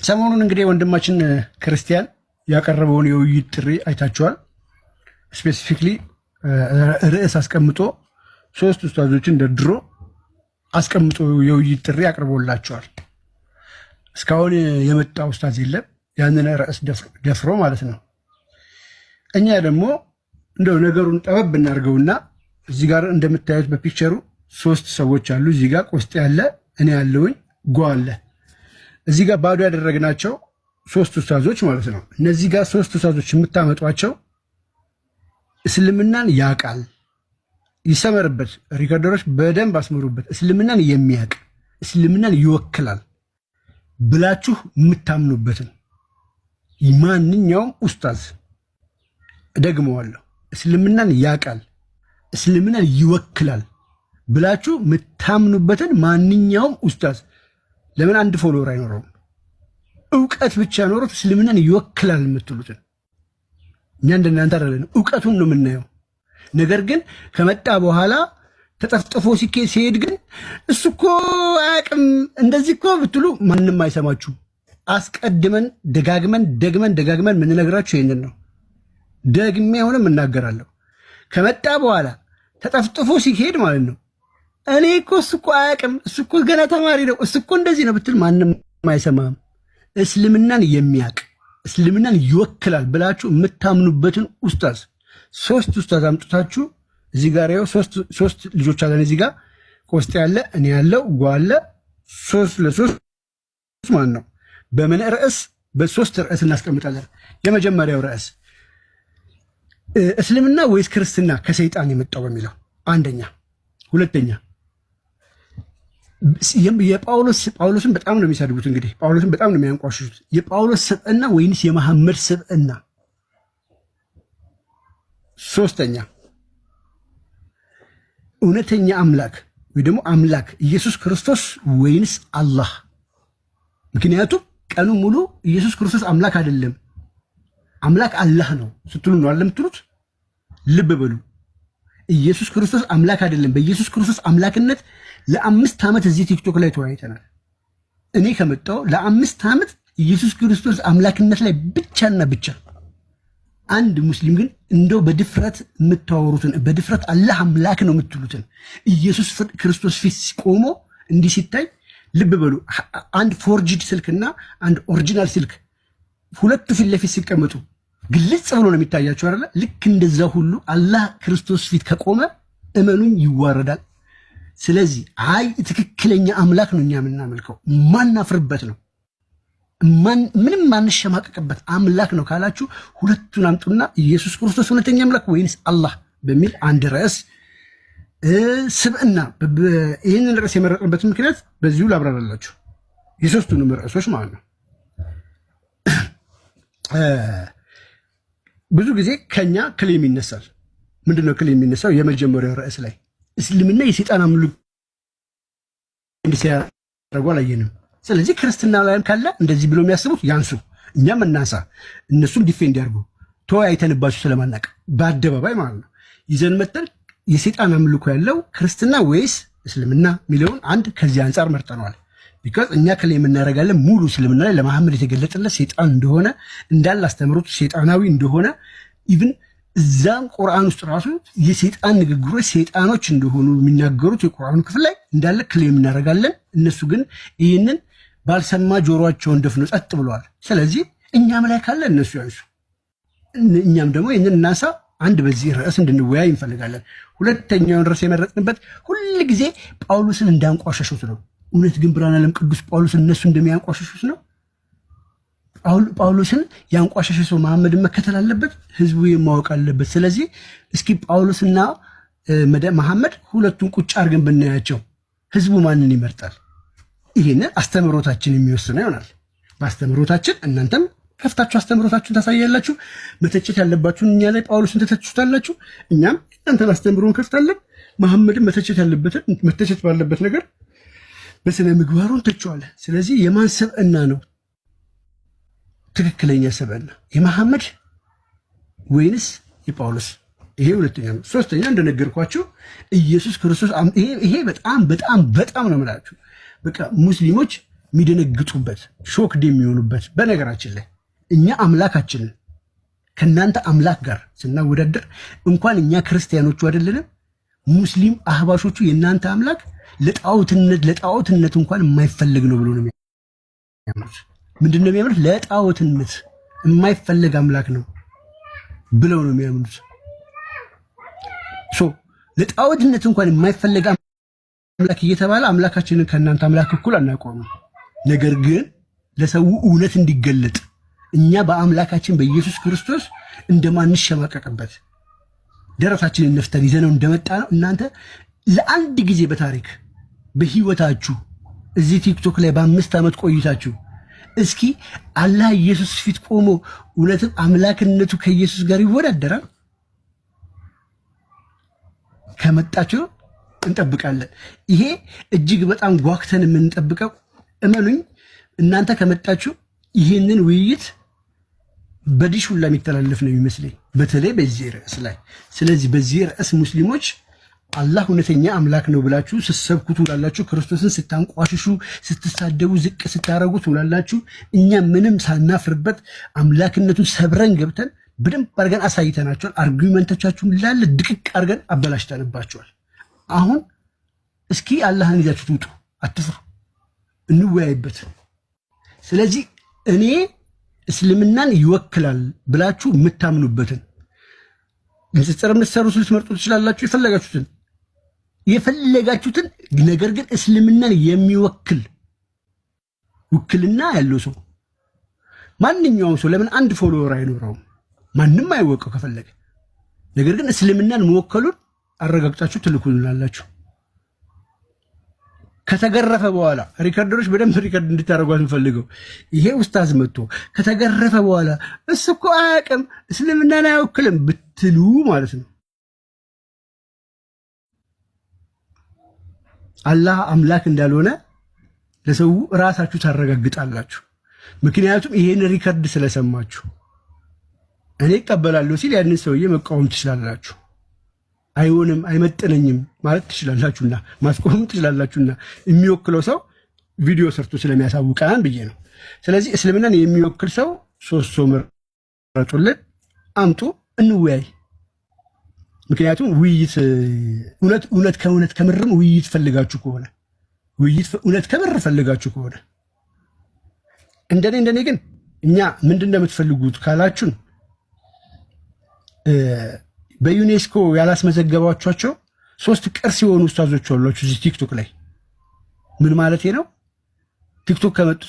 ሰሞኑን እንግዲህ ወንድማችን ክርስቲያን ያቀረበውን የውይይት ጥሪ አይታችኋል። ስፔሲፊክሊ ርዕስ አስቀምጦ ሶስት ኡስታዞችን ደርድሮ አስቀምጦ የውይይት ጥሪ አቅርቦላቸዋል። እስካሁን የመጣ ኡስታዝ የለም ያንን ርዕስ ደፍሮ ማለት ነው። እኛ ደግሞ እንደው ነገሩን ጠበብ እናድርገውና እዚህ ጋር እንደምታዩት በፒክቸሩ ሶስት ሰዎች አሉ። እዚህ ጋር ቆስጤ ያለ፣ እኔ ያለውኝ፣ ጓ አለ። እዚህ ጋር ባዶ ያደረግናቸው ሶስት ኡስታዞች ማለት ነው። እነዚህ ጋር ሶስት ኡስታዞች የምታመጧቸው እስልምናን ያቃል፣ ይሰመርበት፣ ሪከርደሮች በደንብ አስመሩበት፣ እስልምናን የሚያቅ እስልምናን ይወክላል ብላችሁ የምታምኑበትን ማንኛውም ኡስታዝ ደግመዋለሁ፣ እስልምናን ያቃል እስልምናን ይወክላል ብላችሁ የምታምኑበትን ማንኛውም ኡስታዝ ለምን አንድ ፎሎወር አይኖረውም? እውቀት ብቻ ኖሮት እስልምናን ይወክላል የምትሉትን እኛ እንደናንተ አይደለም፣ እውቀቱን ነው የምናየው። ነገር ግን ከመጣ በኋላ ተጠፍጥፎ ሲሄድ ግን እሱ እኮ አያውቅም እንደዚህ እኮ ብትሉ ማንም አይሰማችሁ። አስቀድመን ደጋግመን የምንነግራችሁ ይህንን ነው። ደግሜ አሁንም እናገራለሁ። ከመጣ በኋላ ተጠፍጥፎ ሲሄድ ማለት ነው እኔ እኮ እሱ እኮ አያውቅም እሱ እኮ ገና ተማሪ ነው እሱ እኮ እንደዚህ ነው ብትል ማንም አይሰማም። እስልምናን የሚያውቅ እስልምናን ይወክላል ብላችሁ የምታምኑበትን ኡስታዝ ሶስት ኡስታዝ አምጥታችሁ እዚህ ጋር ያው ሶስት ልጆች አለን። እዚህ ጋር ቆስጤ ያለ፣ እኔ ያለው፣ ጓ አለ። ሶስት ለሶስት ማን ነው በምን ርዕስ በሶስት ርዕስ እናስቀምጣለን። የመጀመሪያው ርዕስ እስልምና ወይስ ክርስትና ከሰይጣን የመጣው በሚለው አንደኛ። ሁለተኛ ጳውሎስን በጣም ነው የሚሰድቡት። እንግዲህ ጳውሎስን በጣም ነው የሚያንቋሽሹት። የጳውሎስ ስብዕና ወይንስ የመሐመድ ስብዕና? ሶስተኛ እውነተኛ አምላክ ወይ ደግሞ አምላክ ኢየሱስ ክርስቶስ ወይንስ አላህ? ምክንያቱም ቀኑ ሙሉ ኢየሱስ ክርስቶስ አምላክ አይደለም አምላክ አላህ ነው ስትሉ ነው አይደል የምትሉት? ልብ በሉ። ኢየሱስ ክርስቶስ አምላክ አይደለም። በኢየሱስ ክርስቶስ አምላክነት ለ5 ዓመት እዚህ ቲክቶክ ላይ ተወያይተናል። እኔ ከመጣሁ ለ5 ዓመት ኢየሱስ ክርስቶስ አምላክነት ላይ ብቻና ብቻ። አንድ ሙስሊም ግን እንደው በድፍረት የምታወሩትን በድፍረት አላህ አምላክ ነው የምትሉትን ኢየሱስ ክርስቶስ ፊት ቆሞ እንዲህ ሲታይ ልብ በሉ። አንድ ፎርጅድ ስልክና አንድ ኦሪጂናል ስልክ ሁለቱ ፊት ለፊት ሲቀመጡ ግልጽ ብሎ ነው የሚታያቸው አይደለ? ልክ እንደዛ ሁሉ አላህ ክርስቶስ ፊት ከቆመ እመኑኝ ይዋረዳል። ስለዚህ አይ ትክክለኛ አምላክ ነው እኛ የምናመልከው ማናፍርበት ነው ምንም ማንሸማቀቅበት አምላክ ነው ካላችሁ ሁለቱን አምጡና ኢየሱስ ክርስቶስ እውነተኛ አምላክ ወይንስ አላህ በሚል አንድ ርዕስ። ስብዕና ይህንን ርዕስ የመረጥንበት ምክንያት በዚሁ ላብራራላችሁ፣ የሶስቱንም ርዕሶች ማለት ነው። ብዙ ጊዜ ከኛ ክሌም ይነሳል። ምንድነው ክሌም የሚነሳው? የመጀመሪያው ርዕስ ላይ እስልምና የሰይጣን አምልኮ እንዲያደርጉ አላየንም። ስለዚህ ክርስትና ላይም ካለ እንደዚህ ብሎ የሚያስቡት ያንሱ፣ እኛም እናንሳ፣ እነሱም ዲፌንድ ያድርጉ። ተወያይተንባችሁ ስለማናውቅ በአደባባይ ማለት ነው ይዘን መጠን የሰይጣን አምልኮ ያለው ክርስትና ወይስ እስልምና የሚለውን አንድ ከዚህ አንጻር መርጠነዋል። ቢካዝ እኛ ከላይ የምናደርጋለን ሙሉ እስልምና ላይ ለመሐመድ የተገለጠለት ሰይጣን እንደሆነ እንዳለ አስተምሮት ሰይጣናዊ እንደሆነ ኢቭን እዛም ቁርአን ውስጥ ራሱ የሰይጣን ንግግሮች ሰይጣኖች እንደሆኑ የሚናገሩት የቁርአኑ ክፍል ላይ እንዳለ ክሌም እናደርጋለን። እነሱ ግን ይህንን ባልሰማ ጆሮአቸውን ደፍነው ጸጥ ብለዋል። ስለዚህ እኛም ላይ ካለ እነሱ ያንሱ፣ እኛም ደግሞ ይህንን እናንሳ። አንድ በዚህ ርዕስ እንድንወያይ እንፈልጋለን። ሁለተኛውን ርዕስ የመረጥንበት ሁል ጊዜ ጳውሎስን እንዳንቋሸሹት ነው። እውነት ግን ብርሃነ ዓለም ቅዱስ ጳውሎስ እነሱ እንደሚያንቋሸሹት ነው? ጳውሎስን ያንቋሸሸ ሰው መሐመድን መከተል አለበት፣ ህዝቡ ማወቅ አለበት። ስለዚህ እስኪ ጳውሎስና መሐመድ ሁለቱን ቁጭ አድርገን ብናያቸው ህዝቡ ማንን ይመርጣል? ይህንን አስተምሮታችን የሚወስነው ይሆናል። በአስተምሮታችን እናንተም ከፍታችሁ አስተምሮታችሁን ታሳያላችሁ። መተቸት ያለባችሁን እኛ ላይ ጳውሎስን ተተችታላችሁ፣ እኛም እናንተን አስተምሮን ከፍታለን። መሐመድን መተቸት ባለበት ነገር በስነ ምግባሩን ተቸዋለ። ስለዚህ የማን ስብዕና ነው ትክክለኛ ስብዕና? የመሐመድ ወይንስ የጳውሎስ? ይሄ ሁለተኛ ነው። ሶስተኛ እንደነገርኳችሁ ኢየሱስ ክርስቶስ ይሄ በጣም ነው የምላችሁ። በቃ ሙስሊሞች የሚደነግጡበት ሾክድ የሚሆኑበት። በነገራችን ላይ እኛ አምላካችንን ከእናንተ አምላክ ጋር ስናወዳደር እንኳን እኛ ክርስቲያኖቹ አይደለንም ሙስሊም አህባሾቹ የእናንተ አምላክ ለጣዖትነት እንኳን የማይፈልግ ነው ብሎ ነው የሚያምኑት። ምንድን ነው የሚያምኑት? ለጣዖትነት የማይፈልግ አምላክ ነው ብለው ነው የሚያምኑት። ለጣዖትነት እንኳን የማይፈልግ አምላክ እየተባለ አምላካችንን ከእናንተ አምላክ እኩል አናቆምም። ነገር ግን ለሰው እውነት እንዲገለጥ እኛ በአምላካችን በኢየሱስ ክርስቶስ እንደማንሸማቀቅበት ደረታችንን ነፍተን ይዘነው እንደመጣ ነው። እናንተ ለአንድ ጊዜ በታሪክ በህይወታችሁ እዚህ ቲክቶክ ላይ በ5 ዓመት ቆይታችሁ እስኪ አላህ ኢየሱስ ፊት ቆሞ እውነትም አምላክነቱ ከኢየሱስ ጋር ይወዳደራል? ከመጣችሁ እንጠብቃለን። ይሄ እጅግ በጣም ጓግተን የምንጠብቀው እመኑኝ። እናንተ ከመጣችሁ ይህንን ውይይት በዲሽ ሁላ የሚተላለፍ ነው የሚመስለኝ፣ በተለይ በዚህ ርዕስ ላይ። ስለዚህ በዚህ ርዕስ ሙስሊሞች አላህ እውነተኛ አምላክ ነው ብላችሁ ስትሰብኩ ትውላላችሁ። ክርስቶስን ስታንቋሽሹ፣ ስትሳደቡ፣ ዝቅ ስታረጉ ትውላላችሁ። እኛ ምንም ሳናፍርበት አምላክነቱን ሰብረን ገብተን በደንብ አድርገን አሳይተናቸዋል። አርጊመንቶቻችሁን ላለ ድቅቅ አድርገን አበላሽተንባቸዋል። አሁን እስኪ አላህን ይዛችሁ ትውጡ፣ አትፍሩ፣ እንወያይበት። ስለዚህ እኔ እስልምናን ይወክላል ብላችሁ የምታምኑበትን ንጽጽር የምትሰሩ ልትመርጡ ትችላላችሁ፣ የፈለጋችሁትን። ነገር ግን እስልምናን የሚወክል ውክልና ያለው ሰው ማንኛውም ሰው ለምን አንድ ፎሎወር አይኖረውም? ማንም አይወቀው ከፈለገ። ነገር ግን እስልምናን መወከሉን አረጋግጣችሁ ትልኩልናላችሁ። ከተገረፈ በኋላ ሪከርደሮች በደንብ ሪከርድ እንድታደርጓት እንፈልገው። ይሄ ኡስታዝ መጥቶ ከተገረፈ በኋላ እሱ እኮ አያውቅም እስልምናን አይወክልም ብትሉ ማለት ነው አላህ አምላክ እንዳልሆነ ለሰው ራሳችሁ ታረጋግጣላችሁ። ምክንያቱም ይሄን ሪከርድ ስለሰማችሁ እኔ እቀበላለሁ ሲል ያንን ሰውዬ መቃወም ትችላላችሁ። አይሆንም አይመጥነኝም ማለት ትችላላችሁና ማስቆም ትችላላችሁና የሚወክለው ሰው ቪዲዮ ሰርቶ ስለሚያሳውቀን ብዬ ነው። ስለዚህ እስልምናን የሚወክል ሰው 3 ሰው መረጡልን፣ አምጡ፣ እንወያይ። ምክንያቱም ውይይት እውነት ከእውነት ከምርም ውይይት ፈልጋችሁ ከሆነ እውነት ከምር ፈልጋችሁ ከሆነ እንደኔ ግን እኛ ምንድን ነው የምትፈልጉት ካላችሁን በዩኔስኮ ያላስመዘገባቸው 3 ቅርስ የሆኑ ኡስታዞች አሏችሁ እዚህ ቲክቶክ ላይ። ምን ማለት ነው? ቲክቶክ ከመጡ